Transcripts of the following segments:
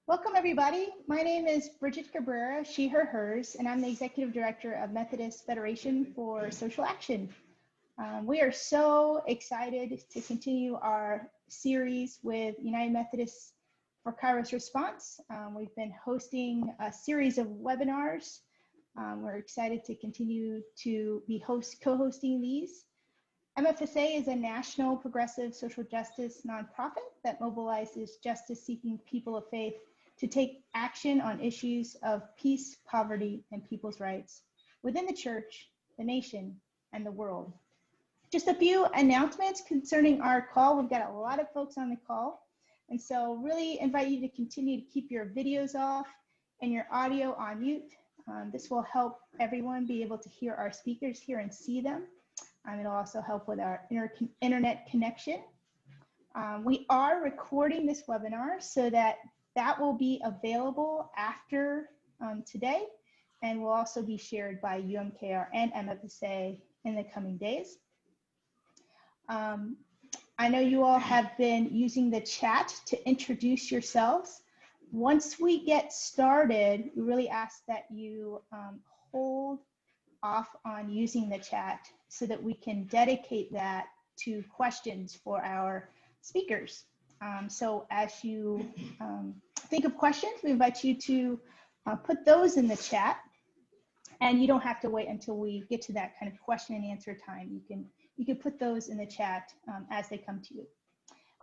Welcome, everybody. My name is Bridget Cabrera, she, her, hers, and I'm the Executive Director of Methodist Federation for Social Action. We are so excited to continue our series with United Methodist for Kairos Response. We've been hosting a series of webinars. We're excited to continue to be co-hosting these. MFSA is a national progressive social justice nonprofit that mobilizes justice-seeking people of faith to take action on issues of peace, poverty, and people's rights within the church, the nation, and the world. Just a few announcements concerning our call. We've got a lot of folks on the call, and so really invite you to continue to keep your videos off and your audio on mute. This will help everyone be able to hear our speakers here and see them. It'll also help with our internet connection. We are recording this webinar so that will be available after today, and will also be shared by UMKR and MFSA in the coming days. I know you all have been using the chat to introduce yourselves. Once we get started, we really ask that you hold off on using the chat so that we can dedicate that to questions for our speakers. So as you think of questions, we invite you to put those in the chat, and you don't have to wait until we get to that kind of question and answer time. You can put those in the chat as they come to you.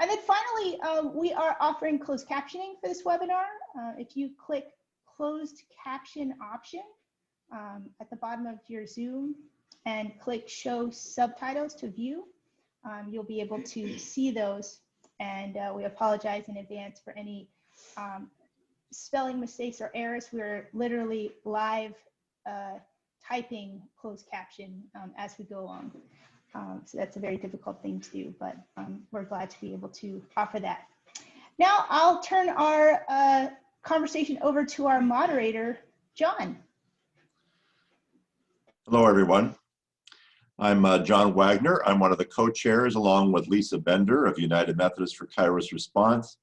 And then finally, we are offering closed captioning for this webinar. If you click closed caption option at the bottom of your Zoom and click show subtitles to view, you'll be able to see those. And we apologize in advance for any spelling mistakes or errors. We're literally live typing closed caption as we go along. So that's a very difficult thing to do, but we're glad to be able to offer that. Now I'll turn our conversation over to our moderator, John. Hello, everyone. I'm John Wagner. I'm one of the co-chairs, along with Lisa Bender of United Methodist for Kairos Response.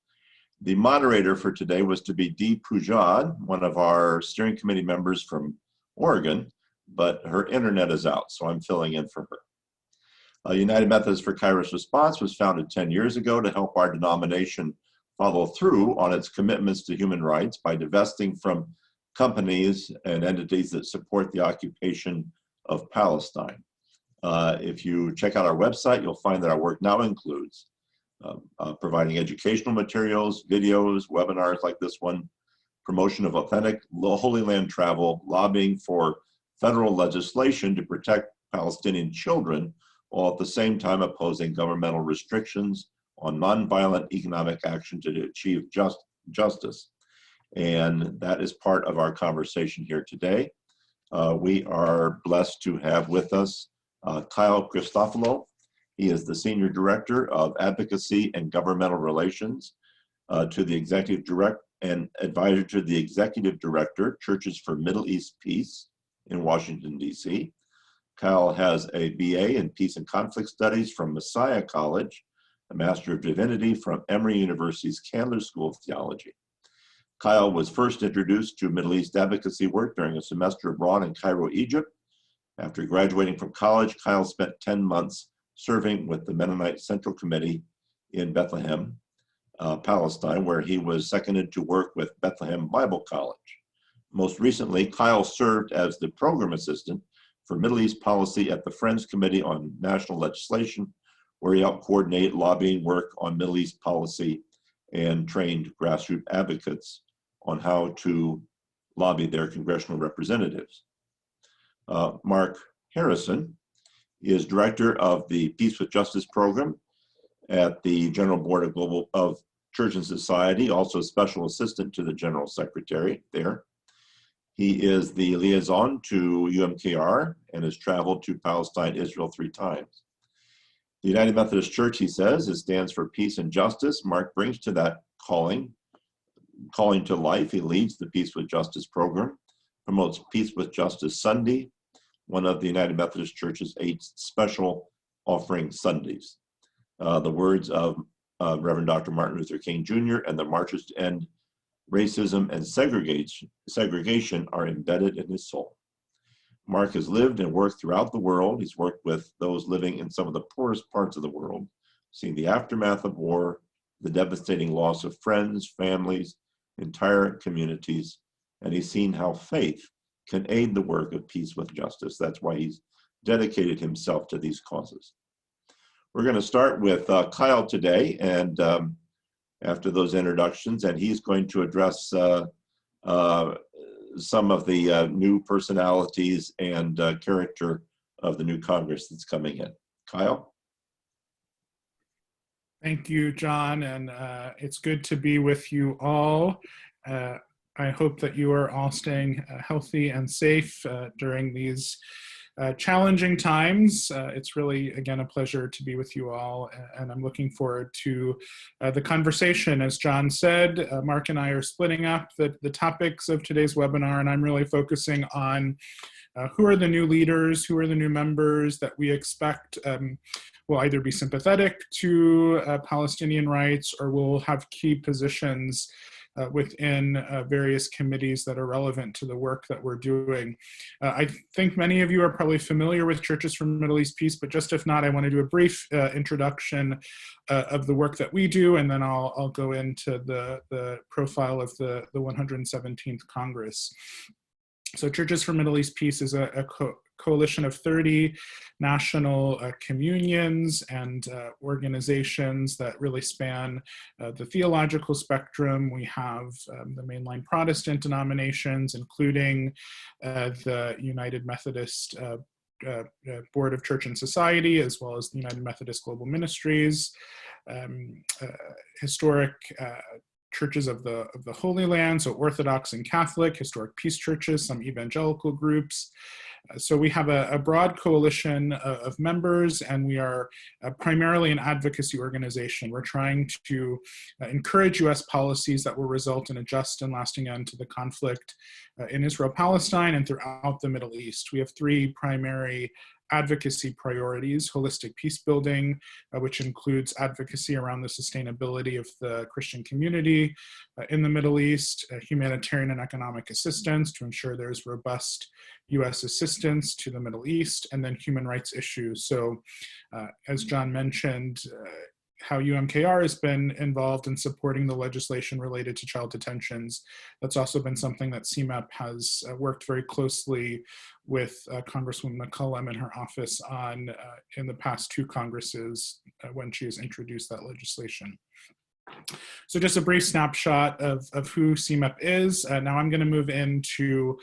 The moderator for today was to be Dee Pujad, one of our steering committee members from Oregon, but her internet is out, so I'm filling in for her. United Methodist for Kairos Response was founded 10 years ago to help our denomination follow through on its commitments to human rights by divesting from companies and entities that support the occupation of Palestine. If you check out our website, you'll find that our work now includes providing educational materials, videos, webinars like this one, promotion of authentic Holy Land travel, lobbying for federal legislation to protect Palestinian children, while at the same time opposing governmental restrictions on nonviolent economic action to achieve justice. And that is part of our conversation here today. We are blessed to have with us Kyle Christophilo. He is the Senior Director of Advocacy and Governmental Relations to the Executive Director and Advisor to the Executive Director, Churches for Middle East Peace in Washington, D.C. Kyle has a BA in Peace and Conflict Studies from Messiah College, a Master of Divinity from Emory University's Candler School of Theology. Kyle was first introduced to Middle East advocacy work during a semester abroad in Cairo, Egypt. After graduating from college, Kyle spent 10 months serving with the Mennonite Central Committee in Bethlehem, Palestine, where he was seconded to work with Bethlehem Bible College. Most recently, Kyle served as the program assistant for Middle East policy at the Friends Committee on National Legislation, where he helped coordinate lobbying work on Middle East policy and trained grassroots advocates on how to lobby their congressional representatives. Mark Harrison is director of the Peace with Justice program at the General Board of Church and Society, also special assistant to the General Secretary there. He is the liaison to UMKR and has traveled to Palestine, Israel 3 times. The United Methodist Church, he says, stands for peace and justice. Mark brings to that calling to life. He leads the Peace with Justice program, promotes Peace with Justice Sunday, one of the United Methodist Church's 8 special offering Sundays. The words of Reverend Dr. Martin Luther King Jr. and the Marches to End Racism and segregation are embedded in his soul. Mark has lived and worked throughout the world. He's worked with those living in some of the poorest parts of the world, seeing the aftermath of war, the devastating loss of friends, families, entire communities, and he's seen how faith can aid the work of peace with justice. That's why he's dedicated himself to these causes. We're going to start with Kyle today, and after those introductions, and he's going to address some of the new personalities and character of the new Congress that's coming in. Kyle? Thank you, John, and it's good to be with you all. I hope that you are all staying healthy and safe during these challenging times. It's really, again, a pleasure to be with you all, and I'm looking forward to the conversation. As John said, Mark and I are splitting up the topics of today's webinar, and I'm really focusing on who are the new leaders, who are the new members that we expect will either be sympathetic to Palestinian rights or will have key positions within various committees that are relevant to the work that we're doing. I think many of you are probably familiar with Churches for Middle East Peace, but just if not, I want to do a brief introduction of the work that we do, and then I'll go into the profile of the 117th Congress. So Churches for Middle East Peace is a coalition of 30 national communions and organizations that really span the theological spectrum. We have the mainline Protestant denominations, including the United Methodist Board of Church and Society, as well as the United Methodist Global Ministries, historic churches of the Holy Land, so Orthodox and Catholic, historic peace churches, some evangelical groups. So we have a broad coalition of members, and we are primarily an advocacy organization. We're trying to encourage US policies that will result in a just and lasting end to the conflict in Israel-Palestine and throughout the Middle East. We have three primary advocacy priorities: holistic peace building, which includes advocacy around the sustainability of the Christian community in the Middle East, humanitarian and economic assistance to ensure there's robust US assistance to the Middle East, and then human rights issues. So as John mentioned, how UMKR has been involved in supporting the legislation related to child detentions. That's also been something that CMEP has worked very closely with Congresswoman McCollum and her office on in the past two Congresses when she has introduced that legislation. So just a brief snapshot of who CMEP is. Now I'm going to move into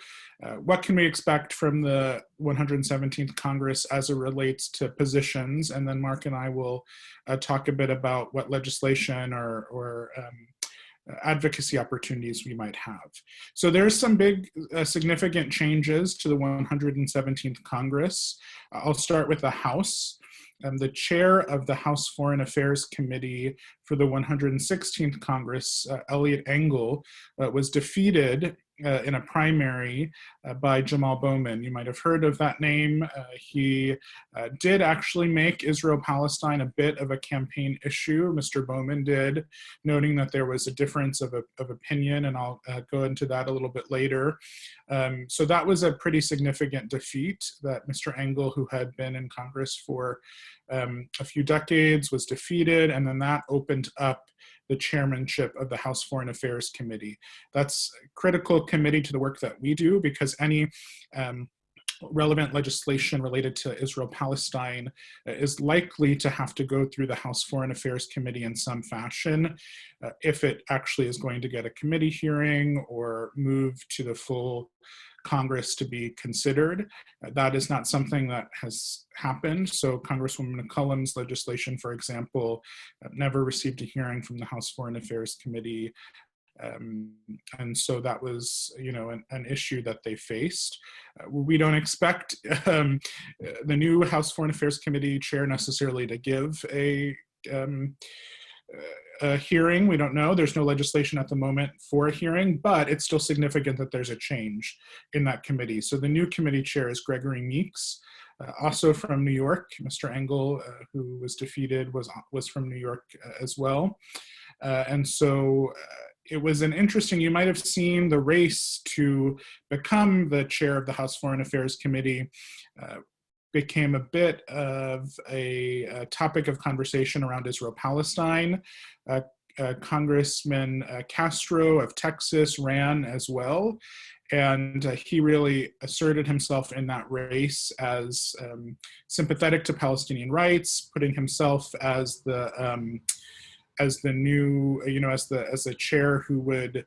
what can we expect from the 117th Congress as it relates to positions, and then Mark and I will talk a bit about what legislation or advocacy opportunities we might have. So there's some big significant changes to the 117th Congress. I'll start with the House. The chair of the House Foreign Affairs Committee for the 116th Congress, Eliot Engel, was defeated in a primary by Jamal Bowman. You might have heard of that name. He did actually make Israel-Palestine a bit of a campaign issue. Mr. Bowman did, noting that there was a difference of opinion, and I'll go into that a little bit later. So that was a pretty significant defeat that Mr. Engel, who had been in Congress for a few decades, was defeated, and then that opened up the chairmanship of the House Foreign Affairs Committee. That's a critical committee to the work that we do, because any relevant legislation related to Israel-Palestine is likely to have to go through the House Foreign Affairs Committee in some fashion if it actually is going to get a committee hearing or move to the full Congress to be considered. That is not something that has happened. So Congresswoman McCollum's legislation, for example, never received a hearing from the House Foreign Affairs Committee. And so that was, an issue that they faced. We don't expect the new House Foreign Affairs Committee chair necessarily to give a hearing. We don't know. There's no legislation at the moment for a hearing, but it's still significant that there's a change in that committee. So the new committee chair is Gregory Meeks, also from New York. Mr. Engel, who was defeated, was from New York as well. And so it was an interesting, you might have seen the race to become the chair of the House Foreign Affairs Committee became a bit of a topic of conversation around Israel-Palestine. Congressman Castro of Texas ran as well, and he really asserted himself in that race as sympathetic to Palestinian rights, putting himself as the new, as the chair who would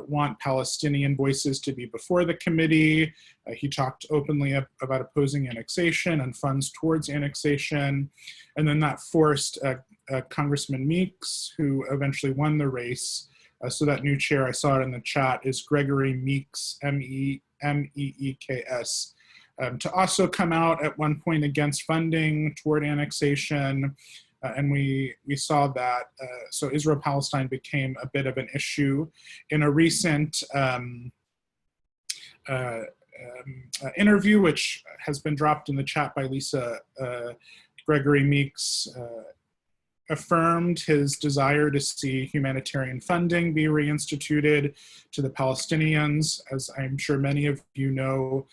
want Palestinian voices to be before the committee. He talked openly about opposing annexation and funds towards annexation. And then that forced Congressman Meeks, who eventually won the race. So that new chair, I saw it in the chat, is Gregory Meeks, M-E-E-K-S, to also come out at one point against funding toward annexation. And we saw that, so Israel-Palestine became a bit of an issue. In a recent interview, which has been dropped in the chat by Lisa, Gregory Meeks affirmed his desire to see humanitarian funding be reinstituted to the Palestinians. As I'm sure many of you know,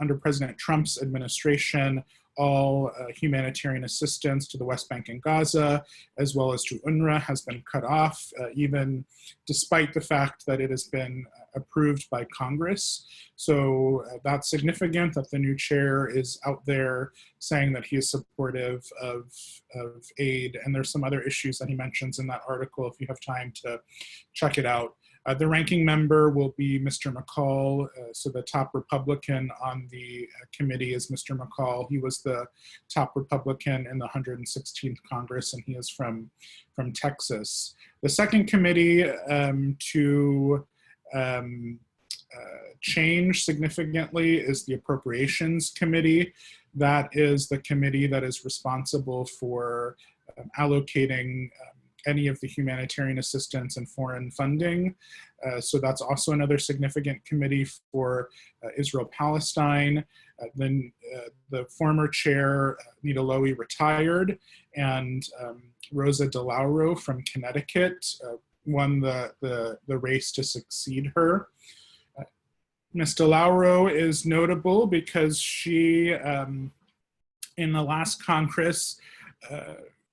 under President Trump's administration, all humanitarian assistance to the West Bank and Gaza, as well as to UNRWA, has been cut off, even despite the fact that it has been approved by Congress. So that's significant that the new chair is out there saying that he is supportive of aid. And there's some other issues that he mentions in that article if you have time to check it out. The ranking member will be Mr. McCall. So the top Republican on the committee is Mr. McCall. He was the top Republican in the 116th Congress, and he is from Texas. The second committee to change significantly is the Appropriations Committee. That is the committee that is responsible for allocating any of the humanitarian assistance and foreign funding. So that's also another significant committee for Israel-Palestine. Then the former chair, Nita Lowey, retired, and Rosa DeLauro from Connecticut won the race to succeed her. Ms. DeLauro is notable because she, in the last Congress,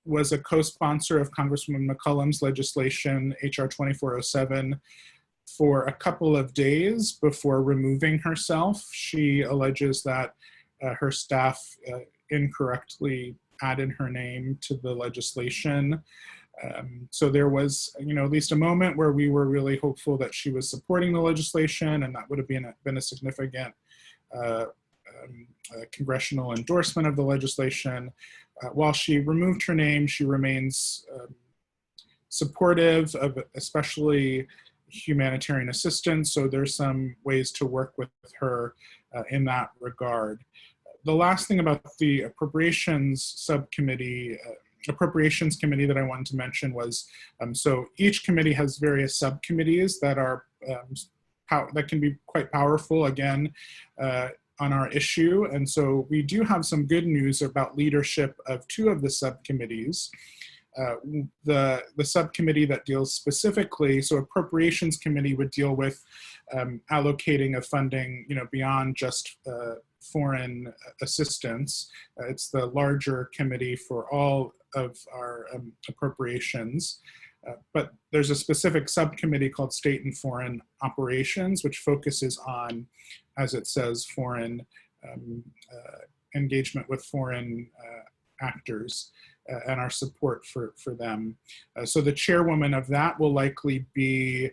was a co-sponsor of Congresswoman McCollum's legislation, HR 2407, for a couple of days before removing herself. She alleges that her staff incorrectly added her name to the legislation. So there was, at least a moment where we were really hopeful that she was supporting the legislation, and that would have been a significant congressional endorsement of the legislation. While she removed her name, she remains supportive of especially humanitarian assistance. So there's some ways to work with her in that regard. The last thing about the appropriations committee that I wanted to mention was, so each committee has various subcommittees that are that can be quite powerful, again, on our issue. And so we do have some good news about leadership of two of the subcommittees. The subcommittee that deals specifically, so Appropriations Committee would deal with allocating of funding, beyond just foreign assistance. It's the larger committee for all of our appropriations. But there's a specific subcommittee called State and Foreign Operations, which focuses on, as it says, foreign engagement with foreign actors and our support for them. So the chairwoman of that will likely be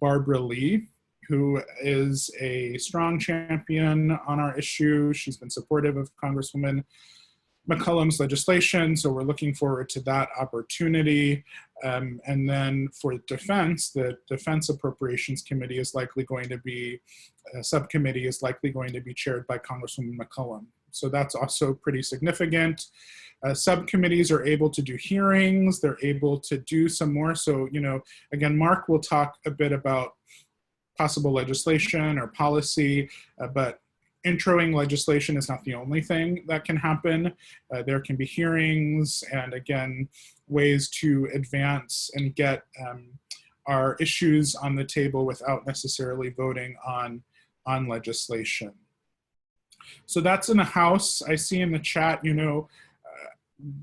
Barbara Lee, who is a strong champion on our issue. She's been supportive of Congresswoman McCollum's legislation, so we're looking forward to that opportunity. And then for defense, the Defense Appropriations Committee is likely going to be, subcommittee is likely going to be chaired by Congresswoman McCollum. So that's also pretty significant. Subcommittees are able to do hearings, they're able to do some more. So, again, Mark will talk a bit about possible legislation or policy, but introing legislation is not the only thing that can happen. There can be hearings and, again, ways to advance and get our issues on the table without necessarily voting on legislation. So that's in the House. I see in the chat,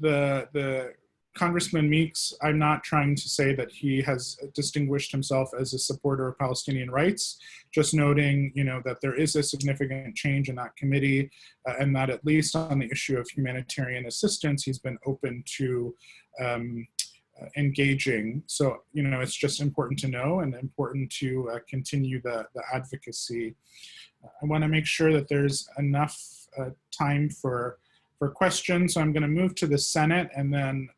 the Congressman Meeks, I'm not trying to say that he has distinguished himself as a supporter of Palestinian rights, just noting, that there is a significant change in that committee, and that at least on the issue of humanitarian assistance, he's been open to engaging. So, it's just important to know and important to continue the advocacy. I want to make sure that there's enough time for questions. So I'm going to move to the Senate and then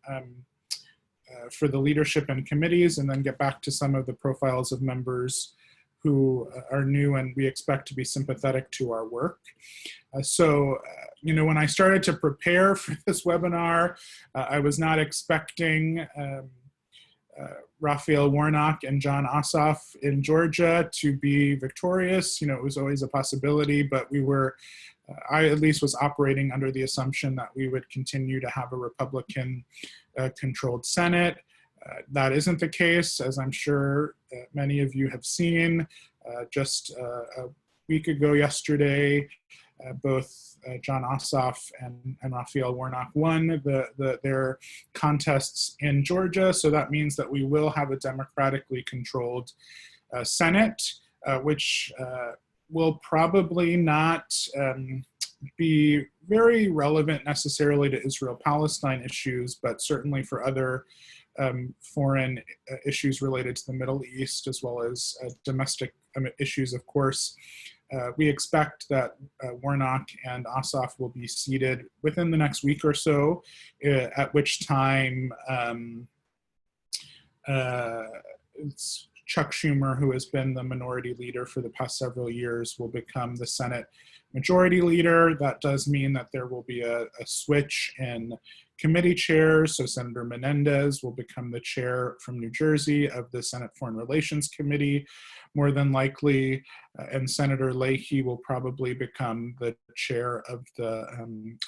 for the leadership and committees, and then get back to some of the profiles of members who are new and we expect to be sympathetic to our work. When I started to prepare for this webinar, I was not expecting Raphael Warnock and John Ossoff in Georgia to be victorious. It was always a possibility, but I at least was operating under the assumption that we would continue to have a Republican controlled Senate. That isn't the case, as I'm sure many of you have seen. Just a week ago yesterday, both John Ossoff and Raphael Warnock won their contests in Georgia. So that means that we will have a democratically controlled Senate, which will probably not be very relevant necessarily to Israel-Palestine issues, but certainly for other foreign issues related to the Middle East, as well as domestic issues, of course. We expect that Warnock and Ossoff will be seated within the next week or so, at which time it's Chuck Schumer, who has been the minority leader for the past several years, will become the Senate majority leader. That does mean that there will be a switch in committee chairs. So Senator Menendez will become the chair from New Jersey of the Senate Foreign Relations Committee, more than likely, and Senator Leahy will probably become the chair of the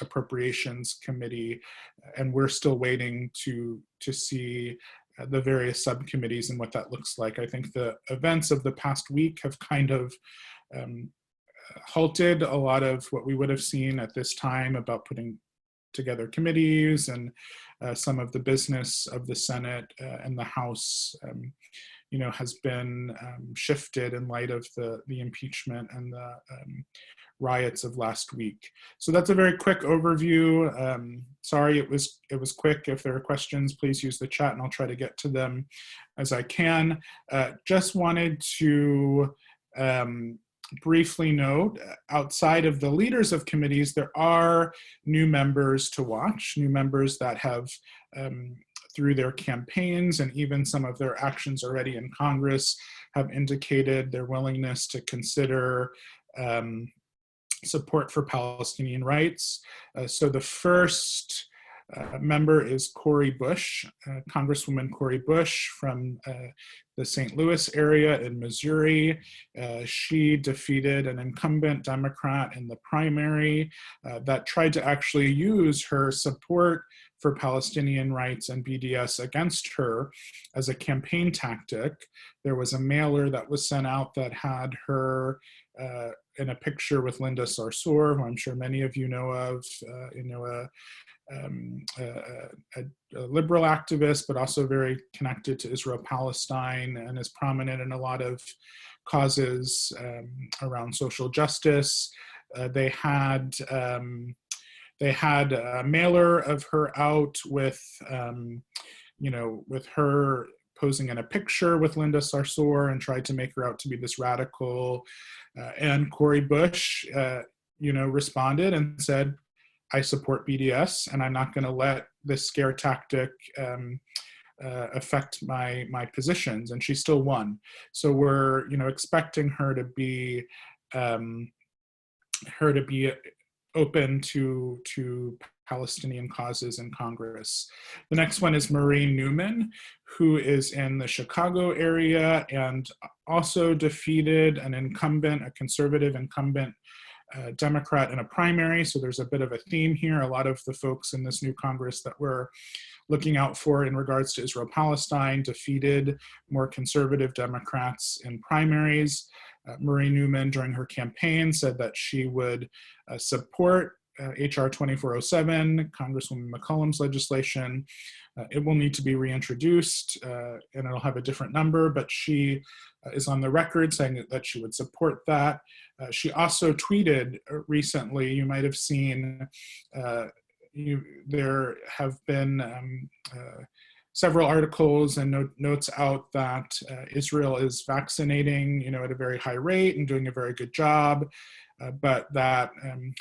Appropriations Committee, and we're still waiting to see the various subcommittees and what that looks like. I think the events of the past week have kind of halted a lot of what we would have seen at this time about putting together committees and some of the business of the Senate and the House, has been shifted in light of the impeachment and the riots of last week. So that's a very quick overview. Sorry, it was quick. If there are questions, please use the chat and I'll try to get to them as I can. Just wanted to briefly note, outside of the leaders of committees, there are new members to watch, new members that have, through their campaigns and even some of their actions already in Congress, have indicated their willingness to consider support for Palestinian rights. So the first member is Cori Bush, Congresswoman Cori Bush from the St. Louis area in Missouri. She defeated an incumbent Democrat in the primary that tried to actually use her support for Palestinian rights and BDS against her as a campaign tactic. There was a mailer that was sent out that had her in a picture with Linda Sarsour, who I'm sure many of you know of, a liberal activist, but also very connected to Israel-Palestine and is prominent in a lot of causes around social justice. They had a mailer of her out with, with her posing in a picture with Linda Sarsour and tried to make her out to be this radical. And Cori Bush, responded and said, I support BDS and I'm not going to let this scare tactic affect my positions. And she still won. So we're, expecting her to be open to Palestinian causes in Congress. The next one is Maureen Newman, who is in the Chicago area and also defeated a conservative incumbent Democrat in a primary. So there's a bit of a theme here. A lot of the folks in this new Congress that we're looking out for in regards to Israel-Palestine defeated more conservative Democrats in primaries. Marie Newman, during her campaign, said that she would support HR 2407, Congresswoman McCollum's legislation. It will need to be reintroduced and it'll have a different number, but she is on the record saying that she would support that. She also tweeted recently, you might have seen, there have been several articles and notes out that Israel is vaccinating, at a very high rate and doing a very good job, but that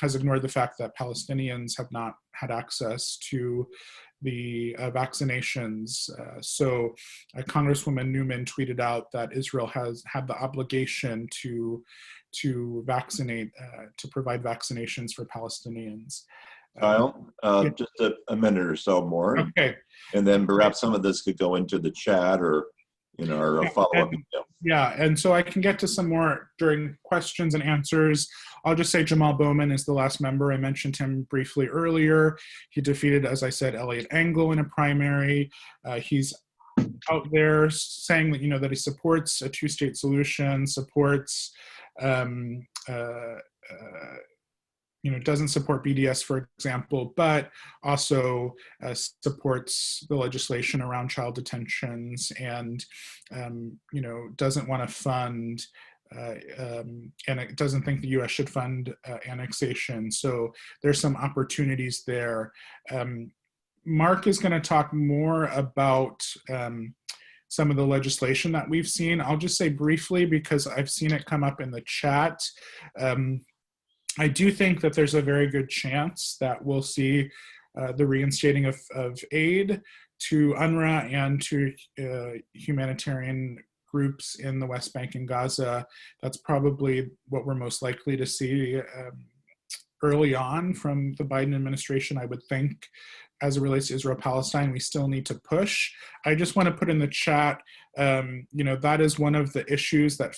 has ignored the fact that Palestinians have not had access to the vaccinations. So Congresswoman Newman tweeted out that Israel has had the obligation to vaccinate, to provide vaccinations for Palestinians. Kyle, just a minute or so more. Okay. And then perhaps some of this could go into the chat or, or a follow-up. Yeah, and so I can get to some more during questions and answers. I'll just say Jamal Bowman is the last member. I mentioned him briefly earlier. He defeated, as I said, Elliot Engel in a primary. He's out there saying that, that he supports a two-state solution, supports doesn't support BDS, for example, but also supports the legislation around child detentions and, doesn't want to fund, and it doesn't think the U.S. should fund annexation. So there's some opportunities there. Mark is going to talk more about some of the legislation that we've seen. I'll just say briefly, because I've seen it come up in the chat. I do think that there's a very good chance that we'll see the reinstating of aid to UNRWA and to humanitarian groups in the West Bank and Gaza. That's probably what we're most likely to see early on from the Biden administration, I would think. As it relates to Israel-Palestine, we still need to push. I just want to put in the chat, that is one of the issues that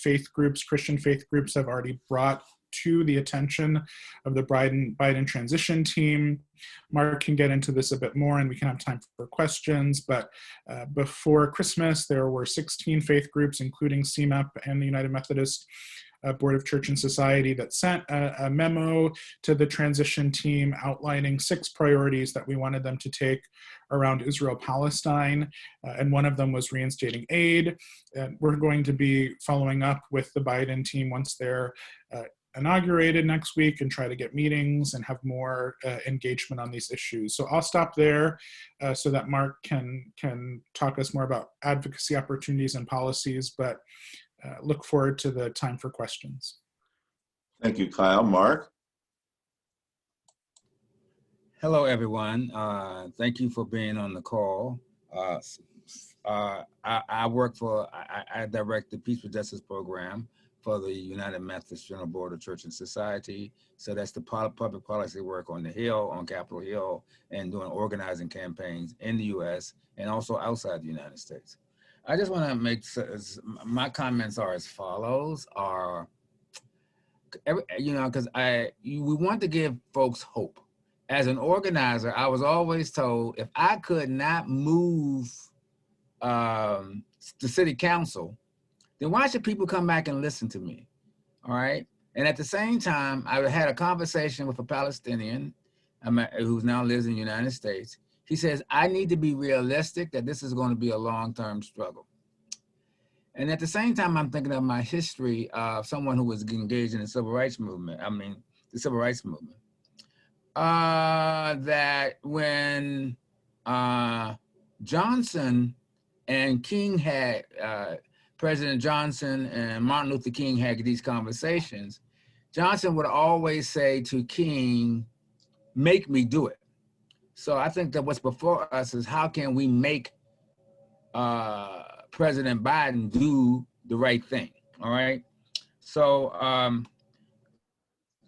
Christian faith groups have already brought to the attention of the Biden transition team. Mark can get into this a bit more and we can have time for questions, but before Christmas, there were 16 faith groups, including CMEP and the United Methodist Board of Church and Society, that sent a memo to the transition team outlining 6 priorities that we wanted them to take around Israel-Palestine, and one of them was reinstating aid. We're going to be following up with the Biden team once they're inaugurated next week and try to get meetings and have more engagement on these issues. So I'll stop there so that Mark can talk us more about advocacy opportunities and policies, but look forward to the time for questions. Thank you, Kyle. Mark? Hello, everyone. Thank you for being on the call. I direct the Peace for Justice program for the United Methodist General Board of Church and Society. So that's the public policy work on the Hill, on Capitol Hill, and doing organizing campaigns in the US and also outside the United States. I just want to make, my comments are as follows, because we want to give folks hope. As an organizer, I was always told if I could not move the city council, then why should people come back and listen to me? All right. And at the same time, I had a conversation with a Palestinian who now lives in the United States. He says, I need to be realistic that this is going to be a long-term struggle. And at the same time, I'm thinking of my history of someone who was engaged in the civil rights movement. The civil rights movement. That when Johnson and King had, President Johnson and Martin Luther King had these conversations, Johnson would always say to King, make me do it. So I think that what's before us is how can we make President Biden do the right thing, all right? So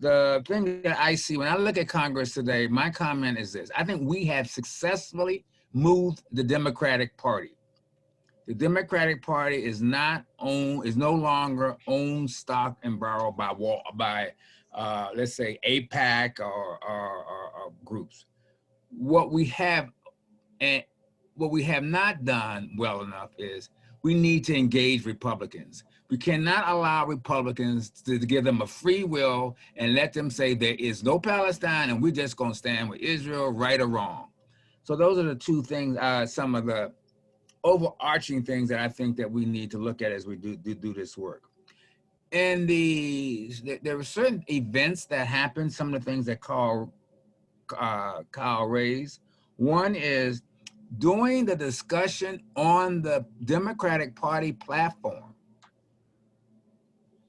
the thing that I see when I look at Congress today, my comment is this. I think we have successfully moved the Democratic Party. The Democratic Party is no longer owned, stock, and borrowed by let's say AIPAC or groups. What we have not done well enough is we need to engage Republicans. We cannot allow Republicans to give them a free will and let them say there is no Palestine and we're just going to stand with Israel, right or wrong. So those are the two things, some of the overarching things that I think that we need to look at as we do this work. And there were certain events that happened, some of the things that Kyle raised. One is during the discussion on the Democratic Party platform,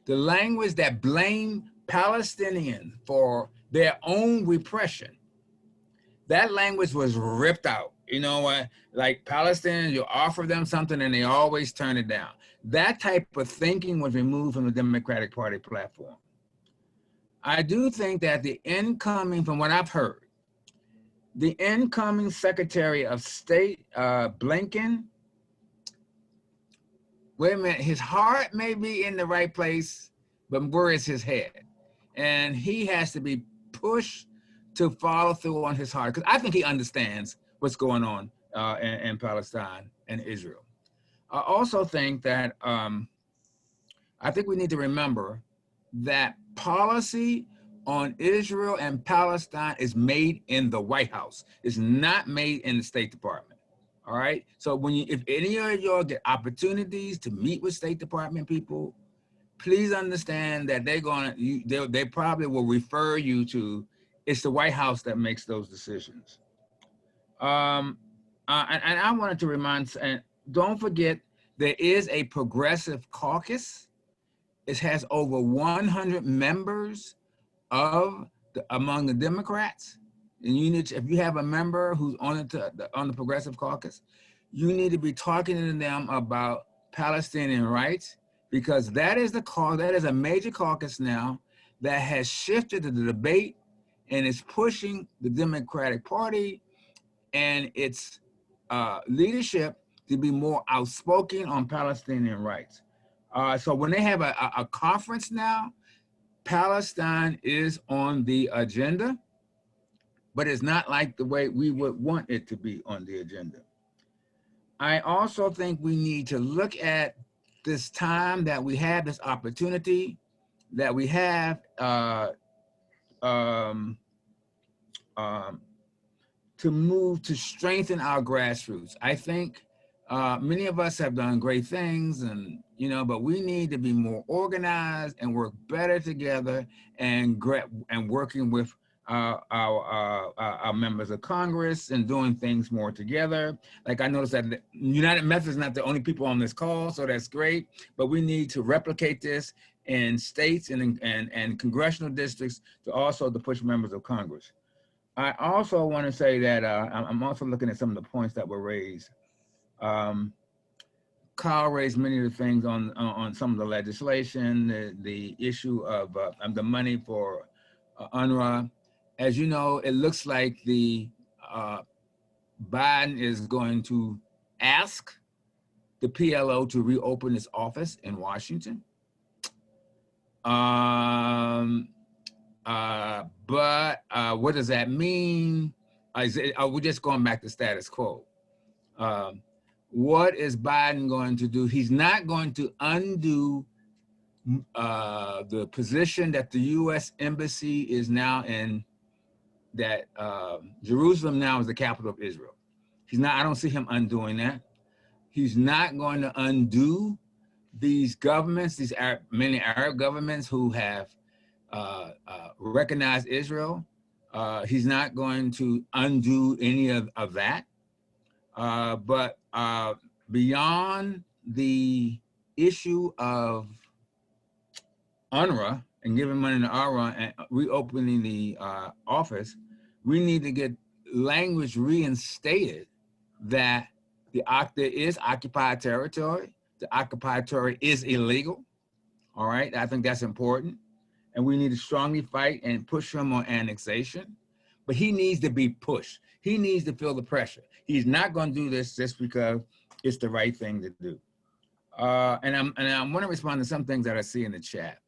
the language that blamed Palestinians for their own repression, that language was ripped out. You know what? Like Palestinians, you offer them something and they always turn it down. That type of thinking was removed from the Democratic Party platform. I do think that the incoming, from what I've heard, the incoming Secretary of State, Blinken, wait a minute, his heart may be in the right place, but where is his head? And he has to be pushed to follow through on his heart, because I think he understands what's going on in Palestine and Israel. I also think that, I think we need to remember that policy on Israel and Palestine is made in the White House. It's not made in the State Department. All right. So if any of y'all get opportunities to meet with State Department people, please understand that they probably will refer you to, it's the White House that makes those decisions. And I wanted to remind, and don't forget, there is a progressive caucus. It has over 100 members among the Democrats. And you need to, if you have a member who's on the progressive caucus, you need to be talking to them about Palestinian rights, because that is a major caucus now that has shifted the debate and is pushing the Democratic Party and its leadership to be more outspoken on Palestinian rights. So when they have a conference now, Palestine is on the agenda, but it's not like the way we would want it to be on the agenda. I also think we need to look at this time that we have, this opportunity that we have to move to strengthen our grassroots. I think many of us have done great things, and but we need to be more organized and work better together, and working with our members of Congress and doing things more together. Like I noticed that the United Methodist is not the only people on this call, so that's great. But we need to replicate this in states and congressional districts to push members of Congress. I also want to say that I'm also looking at some of the points that were raised. Kyle raised many of the things on some of the legislation, the issue of the money for UNRWA. As you know, it looks like the Biden is going to ask the PLO to reopen its office in Washington. But what does that mean? Are we just going back to status quo? What is Biden going to do? He's not going to undo the position that the U.S. Embassy is now in, that Jerusalem now is the capital of Israel. He's not. I don't see him undoing that. He's not going to undo these governments, these many Arab governments who have recognized Israel. He's not going to undo any of that. But beyond the issue of UNRWA and giving money to UNRWA and reopening the office, we need to get language reinstated that there is occupied territory. The occupied territory is illegal. All right, I think that's important. And we need to strongly fight and push him on annexation. But he needs to be pushed. He needs to feel the pressure. He's not going to do this just because it's the right thing to do. And I want to respond to some things that I see in the chat.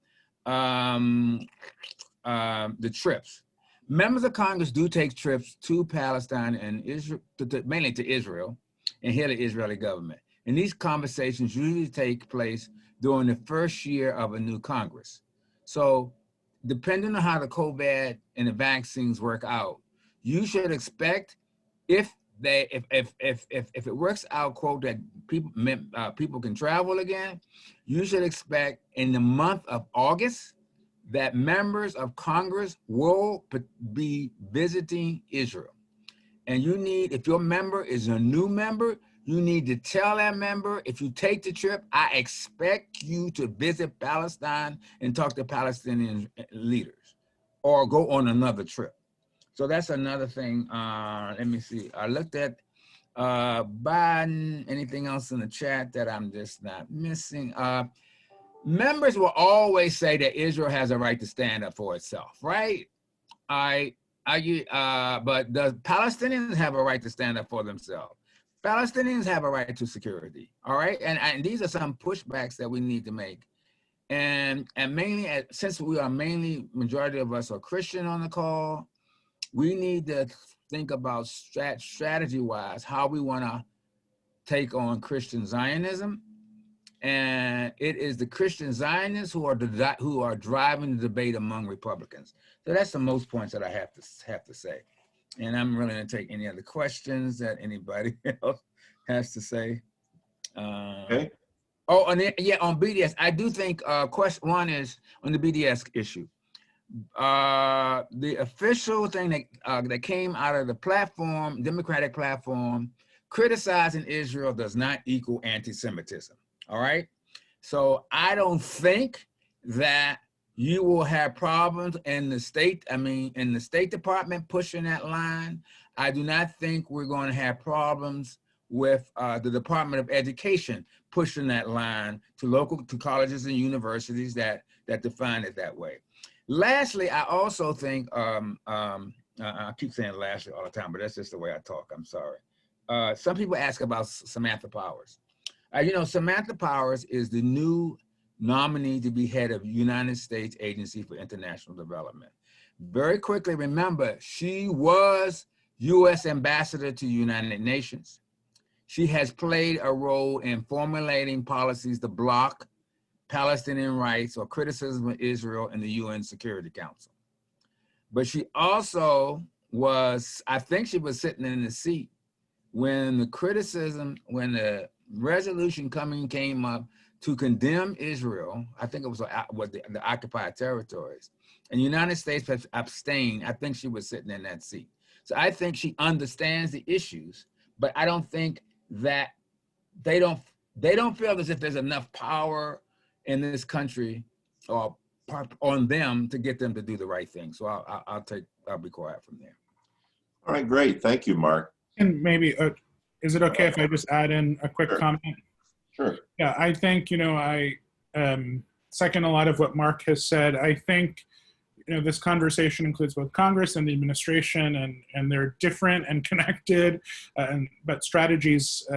the trips. Members of Congress do take trips to Palestine and Israel, mainly to Israel, and hear the Israeli government. And these conversations usually take place during the first year of a new Congress. So depending on how the COVID and the vaccines work out, you should expect if it works out, quote, that people can travel again, you should expect in the month of August that members of Congress will be visiting Israel. And you need, if your member is a new member, you need to tell that member, if you take the trip, I expect you to visit Palestine and talk to Palestinian leaders, or go on another trip. So that's another thing. Let me see. I looked at Biden. Anything else in the chat that I'm just not missing? Members will always say that Israel has a right to stand up for itself, right? But the Palestinians have a right to stand up for themselves. Palestinians have a right to security, all right? And these are some pushbacks that we need to make. And mainly, since we are mainly, majority of us are Christian on the call, we need to think about strategy-wise how we want to take on Christian Zionism. And it is the Christian Zionists who are driving the debate among Republicans. So that's the most points that I have to say. And I'm willing to take any other questions that anybody else has to say. Okay. Oh, and then, yeah, on BDS, I do think question one is on the BDS issue. The official thing that came out of the platform, Democratic platform, criticizing Israel does not equal anti-Semitism. All right. So I don't think that you will have problems in the State Department pushing that line. I do not think we're going to have problems with the Department of Education pushing that line to colleges and universities that define it that way. Lastly, I also think, I keep saying lastly all the time, but that's just the way I talk. I'm sorry. Some people ask about Samantha Powers. Samantha Powers is the new nominee to be head of United States Agency for International Development. Very quickly, remember, she was U.S. Ambassador to the United Nations. She has played a role in formulating policies to block Palestinian rights or criticism of Israel in the UN Security Council. But she also was, I think she was sitting in the seat when the resolution came up to condemn Israel. I think it was the occupied territories, and the United States abstained. I think she was sitting in that seat. So I think she understands the issues, but I don't think that they don't feel as if there's enough power in this country or on them to get them to do the right thing. So I'll be quiet from there. All right, great. Thank you, Mark. And maybe, is it okay if I just add in a quick comment? Sure. Yeah, I think, I second a lot of what Mark has said. I think, this conversation includes both Congress and the administration, and they're different and connected, but strategies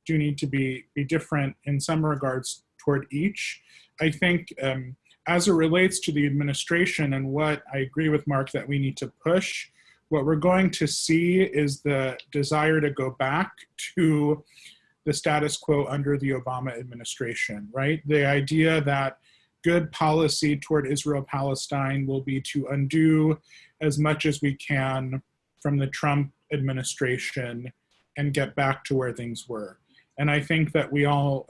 do need to be different in some regards toward each. I think as it relates to the administration and what I agree with Mark that we need to push, what we're going to see is the desire to go back to the status quo under the Obama administration, right? The idea that good policy toward Israel-Palestine will be to undo as much as we can from the Trump administration and get back to where things were. And I think that we all,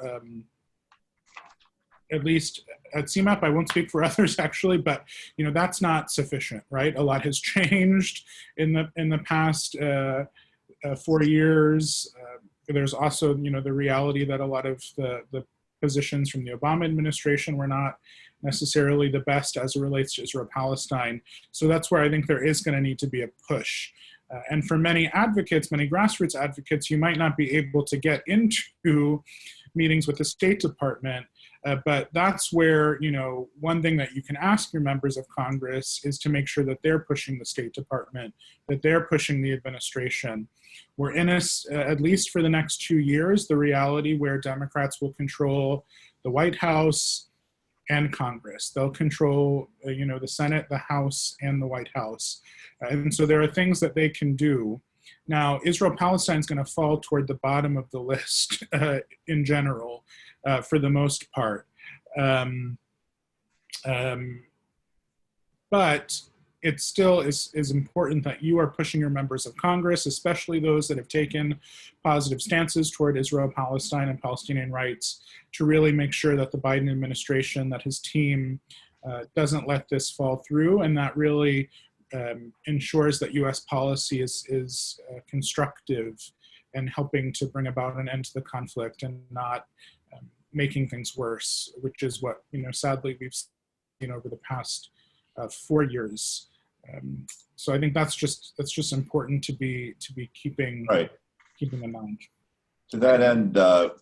at least at CMAP, I won't speak for others actually, but that's not sufficient, right? A lot has changed in the past 4 years. There's also, the reality that a lot of the positions from the Obama administration were not necessarily the best as it relates to Israel-Palestine. So that's where I think there is going to need to be a push. And for many advocates, many grassroots advocates, you might not be able to get into meetings with the State Department, but that's where, one thing that you can ask your members of Congress is to make sure that they're pushing the State Department, that they're pushing the administration. We're in at least for the next 2 years, the reality where Democrats will control the White House and Congress. They'll control, the Senate, the House, and the White House. And so there are things that they can do. Now, Israel-Palestine is going to fall toward the bottom of the list in general, for the most part. But it still is important that you are pushing your members of Congress, especially those that have taken positive stances toward Israel-Palestine and Palestinian rights, to really make sure that the Biden administration, that his team doesn't let this fall through, and that really ensures that U.S. policy is constructive and helping to bring about an end to the conflict and not making things worse, which is what, sadly we've seen over the past 4 years. So I think that's just important to be keeping in mind. To that end,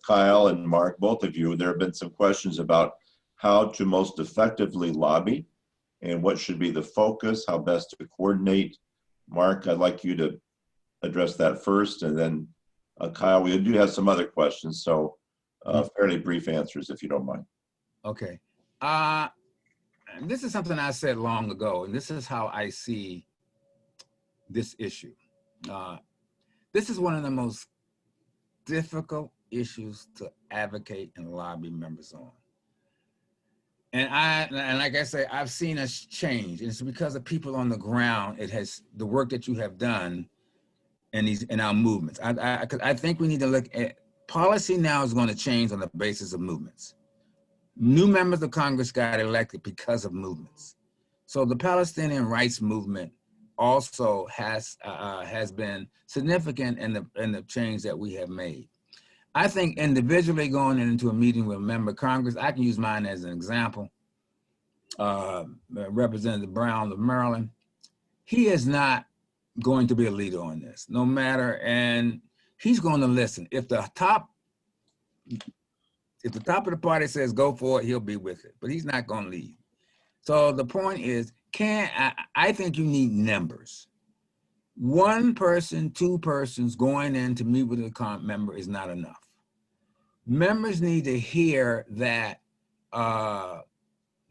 Kyle and Mark, both of you, there have been some questions about how to most effectively lobby and what should be the focus, how best to coordinate. Mark, I'd like you to address that first, and then Kyle, we do have some other questions, so fairly brief answers if you don't mind. Okay. This is something I said long ago, and this is how I see this issue. This is one of the most difficult issues to advocate and lobby members on. And like I say, I've seen us change. It's because of people on the ground. It has the work that you have done in our movements. I think we need to look at policy now is going to change on the basis of movements. New members of Congress got elected because of movements. So the Palestinian rights movement also has been significant in the change that we have made. I think individually going into a meeting with a member of Congress, I can use mine as an example. Representative Brown of Maryland, he is not going to be a leader on this, no matter, and he's going to listen. If the top of the party says go for it, he'll be with it, but he's not going to lead. So the point is, I think you need numbers. One person, two persons going in to meet with a member is not enough. Members need to hear that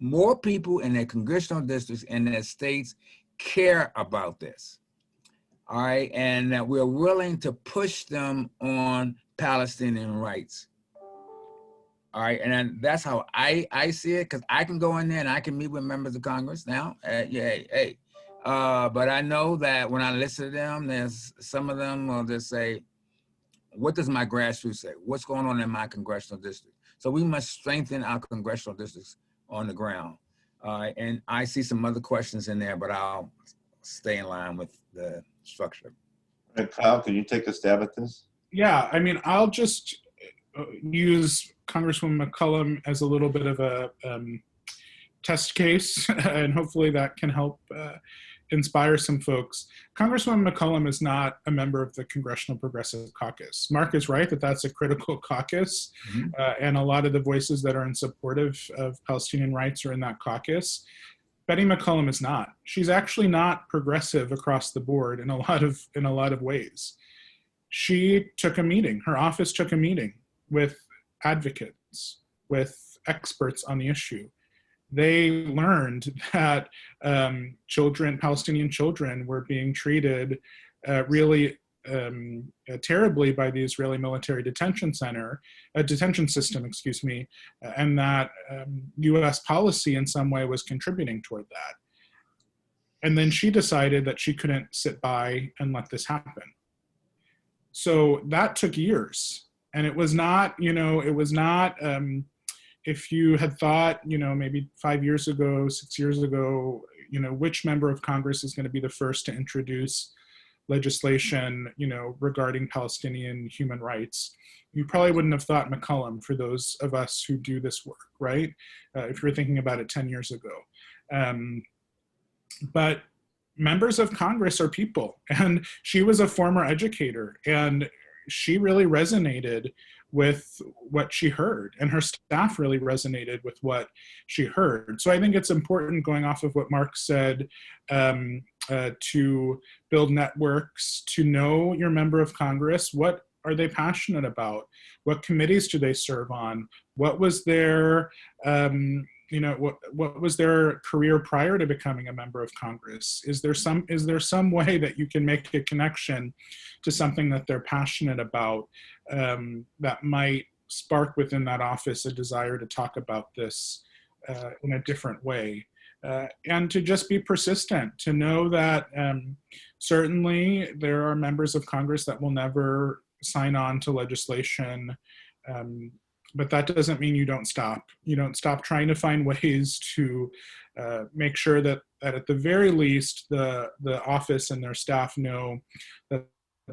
more people in their congressional districts and their states care about this. All right, and that we're willing to push them on Palestinian rights. All right, and that's how I see it, because I can go in there and I can meet with members of Congress now. But I know that when I listen to them, there's some of them will just say, what does my grassroots say? What's going on in my congressional district? So we must strengthen our congressional districts on the ground. And I see some other questions in there, but I'll stay in line with the structure. And Kyle, can you take a stab at this? Yeah, I mean, I'll just use Congresswoman McCollum as a little bit of a test case, and hopefully that can help inspire some folks. Congresswoman McCollum is not a member of the Congressional Progressive Caucus. Mark is right that that's a critical caucus, and a lot of the voices that are in support of Palestinian rights are in that caucus. Betty McCollum is not. She's actually not progressive across the board in a lot of ways. She took a meeting. Her office took a meeting with advocates, with experts on the issue. They learned that Palestinian children were being treated really terribly by the Israeli military detention system, and that U.S. policy in some way was contributing toward that. And then she decided that she couldn't sit by and let this happen. So that took years. And it was not, if you had thought, maybe 5 years ago, 6 years ago, which member of Congress is going to be the first to introduce legislation, regarding Palestinian human rights, you probably wouldn't have thought McCollum for those of us who do this work, right? If you were thinking about it 10 years ago. But members of Congress are people, and she was a former educator, and she really resonated with what she heard, and her staff really resonated with what she heard. So I think it's important, going off of what Mark said, to build networks, to know your member of Congress. What are they passionate about? What committees do they serve on? What was their what was their career prior to becoming a member of Congress? Is there some way that you can make a connection to something that they're passionate about that might spark within that office a desire to talk about this in a different way? And to just be persistent, to know that certainly there are members of Congress that will never sign on to legislation, but that doesn't mean you don't stop. You don't stop trying to find ways to make sure that at the very least the office and their staff know that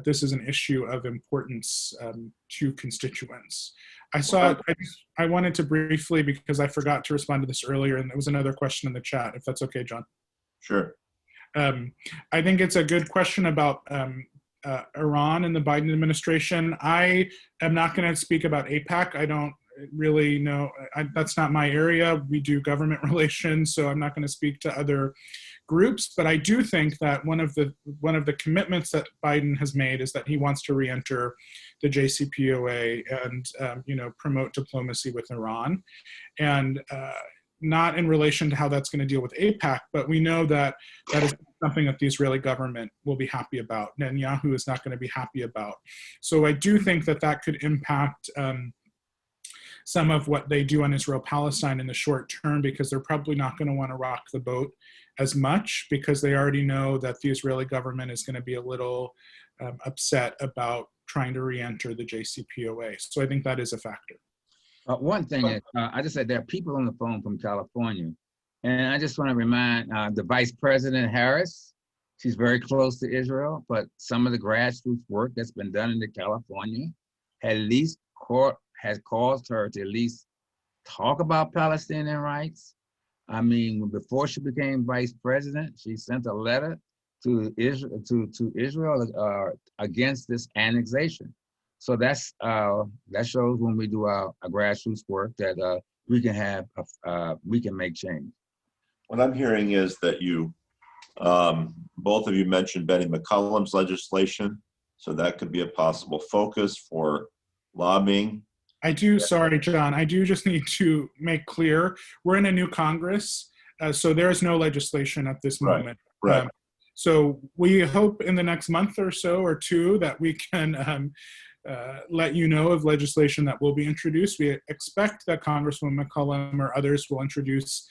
this is an issue of importance to constituents. I wanted to briefly, because I forgot to respond to this earlier, and there was another question in the chat, if that's okay, John. Sure. I think it's a good question about Iran and the Biden administration. I am not going to speak about AIPAC. I don't really know. That's not my area. We do government relations, so I'm not going to speak to other groups. But I do think that one of the commitments that Biden has made is that he wants to re-enter the JCPOA and promote diplomacy with Iran, and not in relation to how that's going to deal with AIPAC, but we know that that is something that the Israeli government will be happy about. Netanyahu is not going to be happy about. So I do think that that could impact some of what they do on Israel-Palestine in the short term, because they're probably not going to want to rock the boat as much, because they already know that the Israeli government is going to be a little upset about trying to re-enter the JCPOA. So I think that is a factor. One thing is, I just said there are people on the phone from California, and I just want to remind the Vice President Harris, she's very close to Israel, but some of the grassroots work that's been done in California has caused her to at least talk about Palestinian rights. I mean, before she became Vice President, she sent a letter to Israel against this annexation. So that shows when we do our grassroots work that we can make change. What I'm hearing is that you, both of you mentioned Benny McCollum's legislation, so that could be a possible focus for lobbying. Sorry, John, I do just need to make clear, we're in a new Congress, so there is no legislation at this moment. Right. So we hope in the next month or so or two that we can let you know of legislation that will be introduced. We expect that Congresswoman McCollum or others will introduce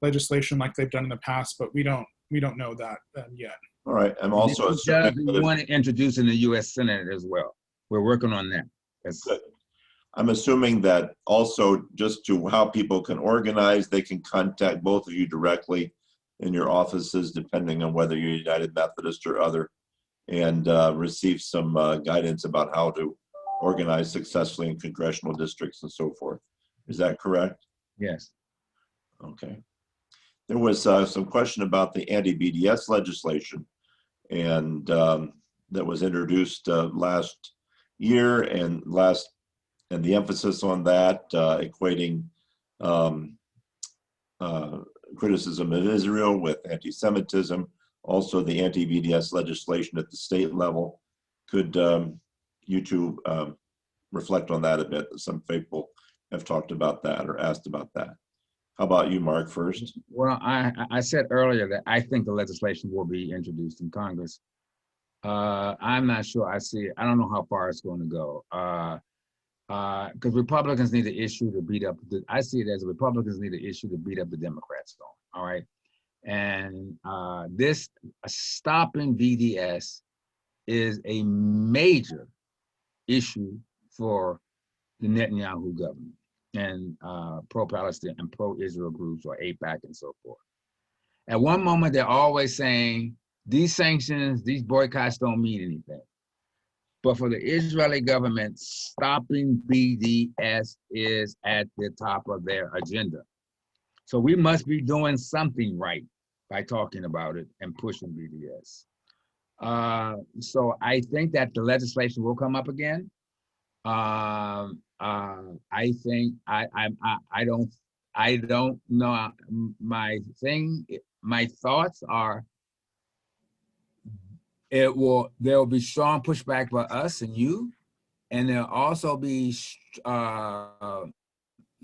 legislation like they've done in the past, but we don't know that yet. All right. I'm also assuming we want to introduce in the U.S. Senate as well. We're working on that. Good. I'm assuming that also, just to how people can organize, they can contact both of you directly in your offices, depending on whether you're United Methodist or other, and receive some guidance about how to organize successfully in congressional districts and so forth. Is that correct? Yes. Okay. There was some question about the anti-BDS legislation, and that was introduced last year, and the emphasis on that equating criticism of Israel with anti-Semitism. Also, the anti-BDS legislation at the state level. Could you two reflect on that a bit? Some people have talked about that or asked about that. How about you, Mark, first? Well, I said earlier that I think the legislation will be introduced in Congress. I'm not sure I see it. I don't know how far it's going to go. Because Republicans need an issue to beat up. I see it as Republicans need an issue to beat up the Democrats on. All right. And this stopping BDS is a major issue for the Netanyahu government and pro-Palestine and pro-Israel groups or AIPAC and so forth. At one moment, they're always saying these sanctions, these boycotts don't mean anything. But for the Israeli government, stopping BDS is at the top of their agenda. So we must be doing something right by talking about it and pushing BDS. So I think that the legislation will come up again. I think I don't know. My thoughts are there will be strong pushback by us and you, and there'll also be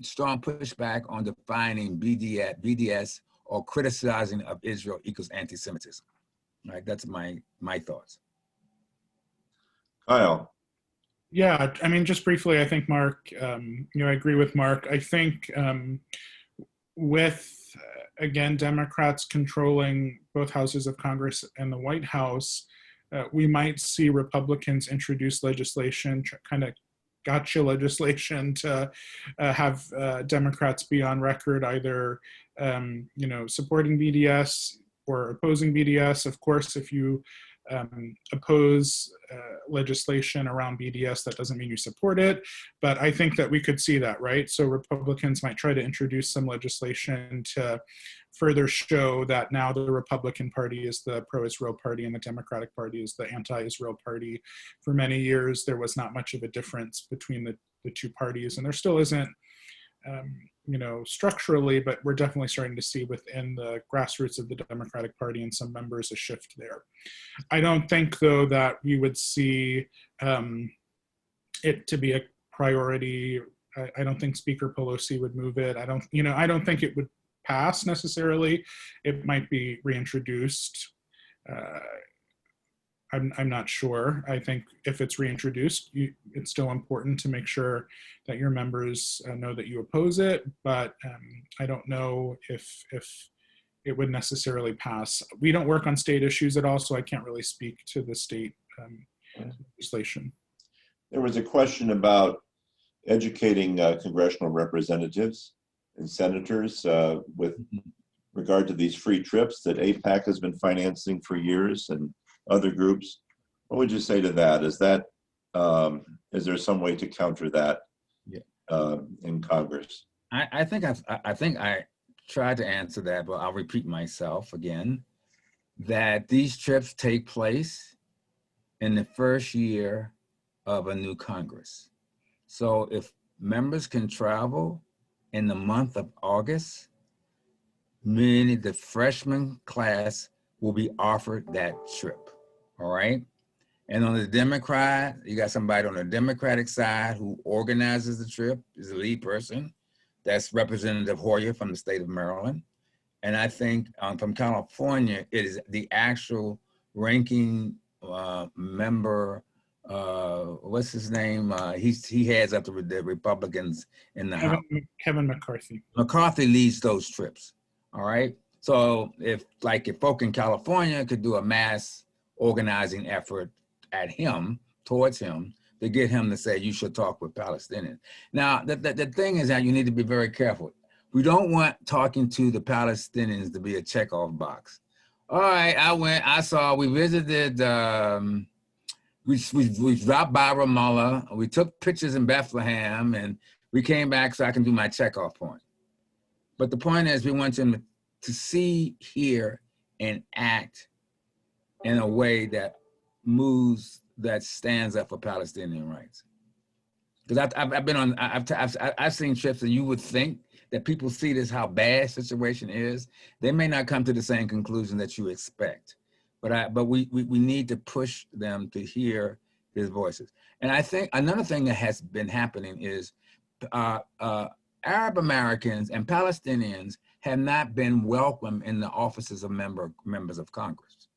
strong pushback on defining BDS or criticizing of Israel equals anti-Semitism. Right, that's my thoughts. Kyle. Yeah, I mean, just briefly, I think Mark, I agree with Mark. I think with, again, Democrats controlling both houses of Congress and the White House, we might see Republicans introduce legislation, kind of gotcha legislation to have Democrats be on record either, supporting BDS or opposing BDS. Of course, if you oppose legislation around BDS, that doesn't mean you support it, but I think that we could see that, right? So Republicans might try to introduce some legislation to further show that now the Republican Party is the pro-Israel party and the Democratic Party is the anti-Israel party. For many years, there was not much of a difference between the two parties, and there still isn't, structurally, but we're definitely starting to see within the grassroots of the Democratic Party and some members a shift there. I don't think, though, that we would see it to be a priority. I don't think Speaker Pelosi would move it. I don't think it would pass necessarily. It might be reintroduced. I'm not sure. I think if it's reintroduced, it's still important to make sure that your members know that you oppose it, but I don't know if it would necessarily pass. We don't work on state issues at all, so I can't really speak to the state legislation. There was a question about educating congressional representatives and senators with regard to these free trips that AIPAC has been financing for years and other groups. What would you say to that? Is there some way to counter that in Congress? I think I tried to answer that, but I'll repeat myself again, that these trips take place in the first year of a new Congress. So if members can travel in the month of August, meaning the freshman class will be offered that trip, all right? And on the Democrat, you got somebody on the Democratic side who organizes the trip, is the lead person. That's Representative Hoyer from the state of Maryland. And I think from California, it is the actual ranking member, what's his name? He heads up the Republicans in the House. Kevin McCarthy. McCarthy leads those trips, all right? So if folk in California could do a mass organizing effort towards him, to get him to say, you should talk with Palestinians. Now, the thing is that you need to be very careful. We don't want talking to the Palestinians to be a checkoff box. All right, we visited, we dropped by Ramallah, we took pictures in Bethlehem, and we came back so I can do my checkoff point. But the point is, we want them to see, hear, and act in a way that that stands up for Palestinian rights. Because I've seen trips and you would think that people see this, how bad situation is. They may not come to the same conclusion that you expect, but we need to push them to hear his voices. And I think another thing that has been happening is Arab Americans and Palestinians have not been welcome in the offices of members of Congress.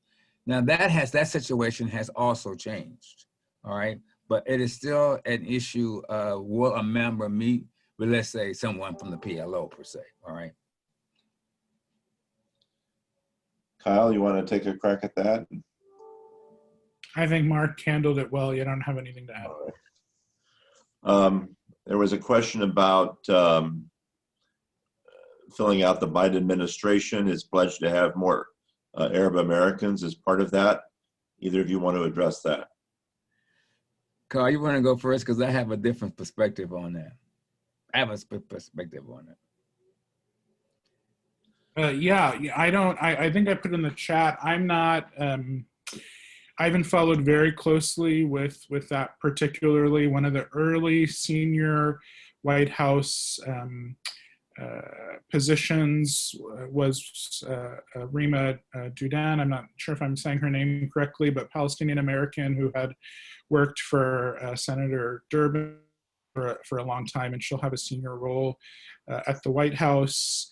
Now that situation has also changed, all right? But it is still an issue of will a member meet with, let's say, someone from the PLO per se, all right? Kyle, you want to take a crack at that? I think Mark handled it well. You don't have anything to add. All right. There was a question about filling out the Biden administration is pledged to have more Arab Americans as part of that. Either of you want to address that? Carl, you want to go first? Because I have a different perspective on that. I have a perspective on that. I think I put in the chat, I'm not, I haven't followed very closely with that particularly. One of the early senior White House positions was Rima Dudan. I'm not sure if I'm saying her name correctly, but Palestinian American who had worked for Senator Durbin for a long time, and she'll have a senior role at the White House.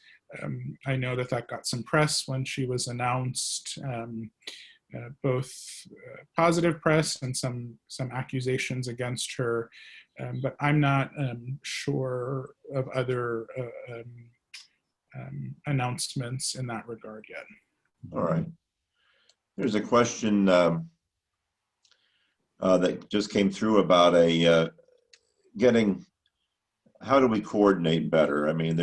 I know that got some press when she was announced, both positive press and some accusations against her, but I'm not sure of other announcements in that regard yet. All right. There's a question that just came through about how do we coordinate better? I mean,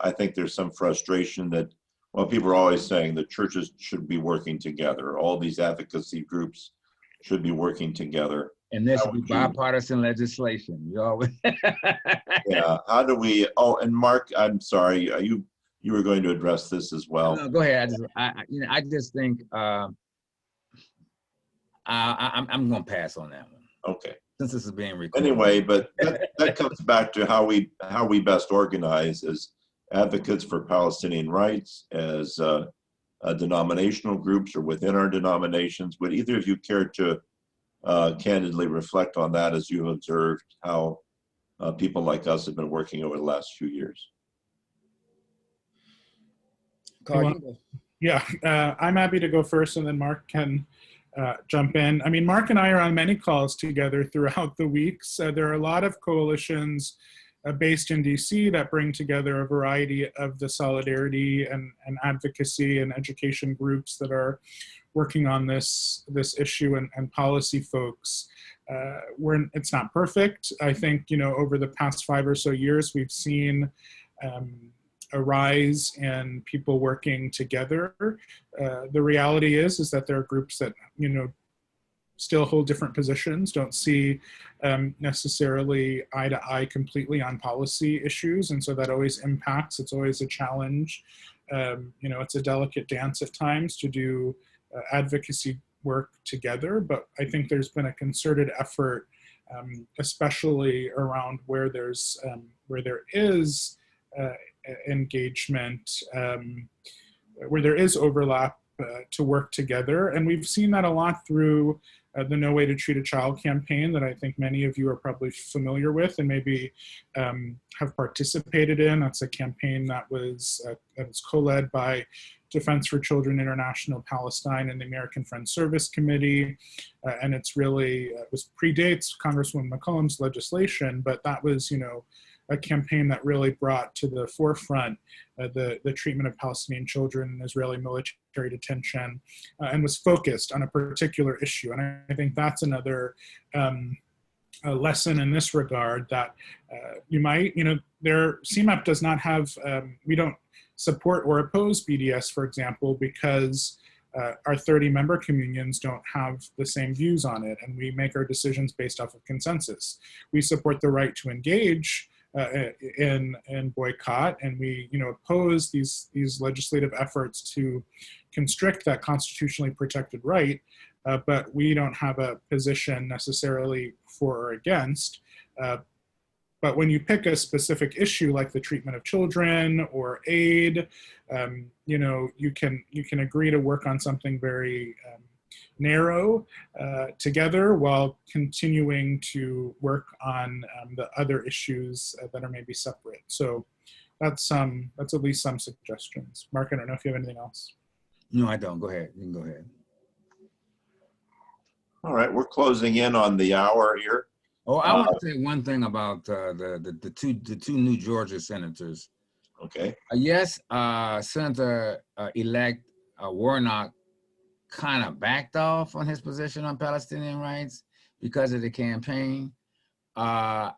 I think there's some frustration that, well, people are always saying that churches should be working together. All these advocacy groups should be working together. And there should be bipartisan legislation. You always. Yeah. How do we? Oh, and Mark, I'm sorry, you were going to address this as well. No, go ahead. I just think I'm going to pass on that one. Okay. Since this is being recorded. Anyway, but that comes back to how we best organize as advocates for Palestinian rights, as denominational groups or within our denominations. Would either of you care to candidly reflect on that as you've observed how people like us have been working over the last few years? Yeah, I'm happy to go first, and then Mark can jump in. I mean, Mark and I are on many calls together throughout the weeks. There are a lot of coalitions based in DC that bring together a variety of the solidarity and advocacy and education groups that are working on this issue, and policy folks. It's not perfect. I think, over the past 5 or so years, we've seen a rise in people working together. The reality is that there are groups that, still hold different positions, don't see necessarily eye to eye completely on policy issues. And so that always impacts, it's always a challenge. It's a delicate dance at times to do advocacy work together, but I think there's been a concerted effort, especially around where there is engagement, where there is overlap, to work together. And we've seen that a lot through the No Way to Treat a Child campaign that I think many of you are probably familiar with and maybe have participated in. That's a campaign that was co-led by Defense for Children International Palestine and the American Friends Service Committee. And it's really, predates Congresswoman McCollum's legislation, but that was, a campaign that really brought to the forefront the treatment of Palestinian children in Israeli military detention, and was focused on a particular issue. And I think that's another a lesson in this regard, that CMAP does not have, we don't support or oppose BDS, for example, because our 30 member communions don't have the same views on it, and we make our decisions based off of consensus. We support the right to engage in boycott, and we oppose these legislative efforts to constrict that constitutionally protected right, but we don't have a position necessarily for or against. But when you pick a specific issue like the treatment of children or aid, you can agree to work on something very narrow together while continuing to work on the other issues that are maybe separate. So that's at least some suggestions. Mark, I don't know if you have anything else. No, I don't. Go ahead. You can go ahead. All right, we're closing in on the hour here. Oh, I want to say one thing about the two new Georgia senators. Okay. Yes, Senator-elect Warnock kind of backed off on his position on Palestinian rights because of the campaign. But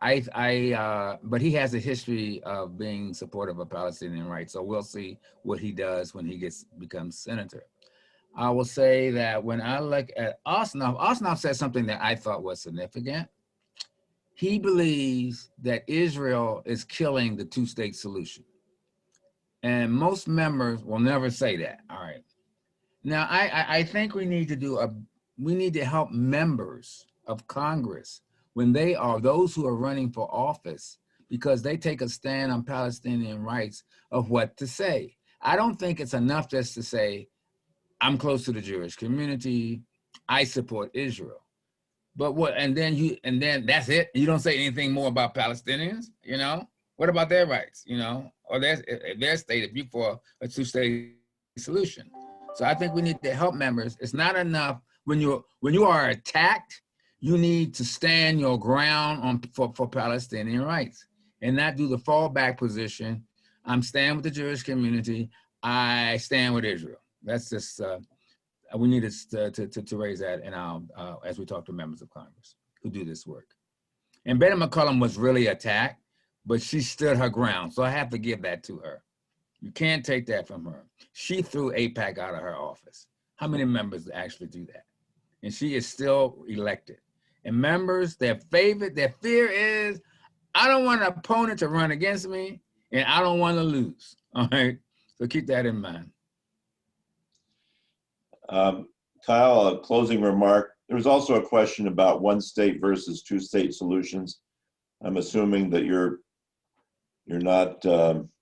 he has a history of being supportive of Palestinian rights. So we'll see what he does when he becomes senator. I will say that when I look at Osnoff said something that I thought was significant. He believes that Israel is killing the two-state solution. And most members will never say that. All right. Now, I think we need to help members of Congress when they are those who are running for office, because they take a stand on Palestinian rights, of what to say. I don't think it's enough just to say, I'm close to the Jewish community, I support Israel. But what, and then that's it? You don't say anything more about Palestinians, you know? What about their rights, you know? Or their state, if you for a two-state solution. So I think we need to help members. It's not enough when you are attacked, you need to stand your ground for Palestinian rights and not do the fallback position. I'm staying with the Jewish community. I stand with Israel. That's just, we need to raise that in our, as we talk to members of Congress who do this work. And Betty McCollum was really attacked, but she stood her ground. So I have to give that to her. You can't take that from her. She threw AIPAC out of her office. How many members actually do that? And she is still elected. And members, their fear is, I don't want an opponent to run against me, and I don't want to lose. All right. So keep that in mind. Kyle, a closing remark. There was also a question about one state versus two state solutions. I'm assuming that you're not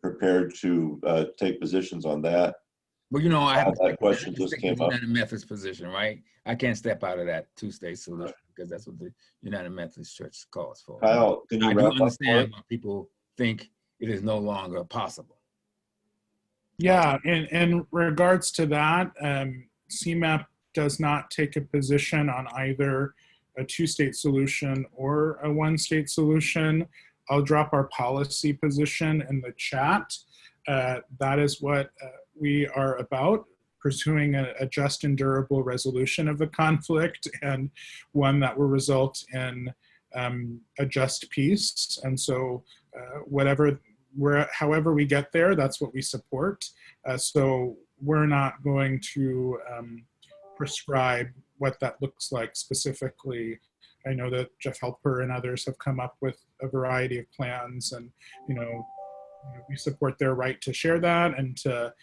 prepared to take positions on that. Well, you know, I have that question just came up. United Methodist position, right? I can't step out of that two-state solution because that's what the United Methodist Church calls for. Kyle, can you I wrap do up understand why people think it is no longer possible. Yeah, in regards to that, CMAP does not take a position on either a two-state solution or a one-state solution. I'll drop our policy position in the chat. That is what we are about, pursuing a just and durable resolution of the conflict, and one that will result in a just peace. And so however we get there, that's what we support. So we're not going to prescribe what that looks like specifically. I know that Jeff Helper and others have come up with a variety of plans, and we support their right to share that and to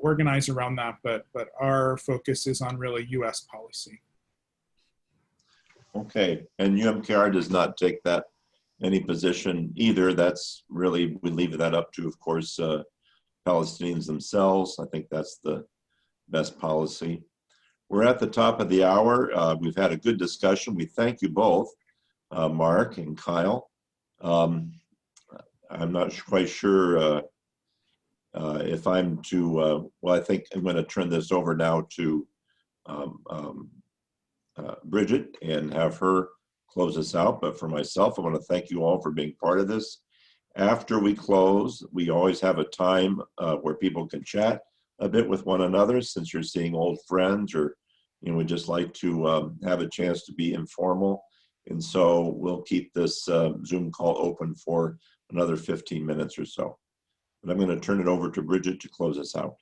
organize around that, but our focus is on really U.S. policy. Okay, and UMKR does not take any position either. That's really, we leave that up to, of course, Palestinians themselves. I think that's the best policy. We're at the top of the hour. We've had a good discussion. We thank you both, Mark and Kyle. I'm not quite sure if I'm to, well, I think I'm going to turn this over now to Bridget and have her close us out. But for myself, I want to thank you all for being part of this. After we close, we always have a time where people can chat a bit with one another, since you're seeing old friends, or we just like to have a chance to be informal. And so we'll keep this Zoom call open for another 15 minutes or so. But I'm going to turn it over to Bridget to close us out.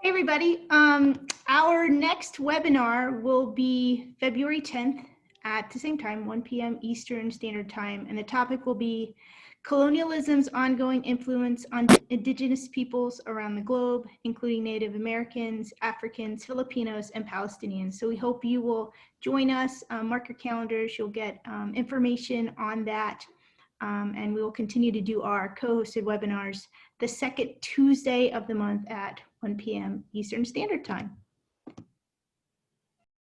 Hey everybody, our next webinar will be February 10th at the same time, 1 p.m. Eastern Standard Time, and the topic will be colonialism's ongoing influence on indigenous peoples around the globe, including Native Americans, Africans, Filipinos, and Palestinians. So we hope you will join us, mark your calendars, you'll get information on that, and we will continue to do our co-hosted webinars the second Tuesday of the month at 1 p.m. Eastern Standard Time.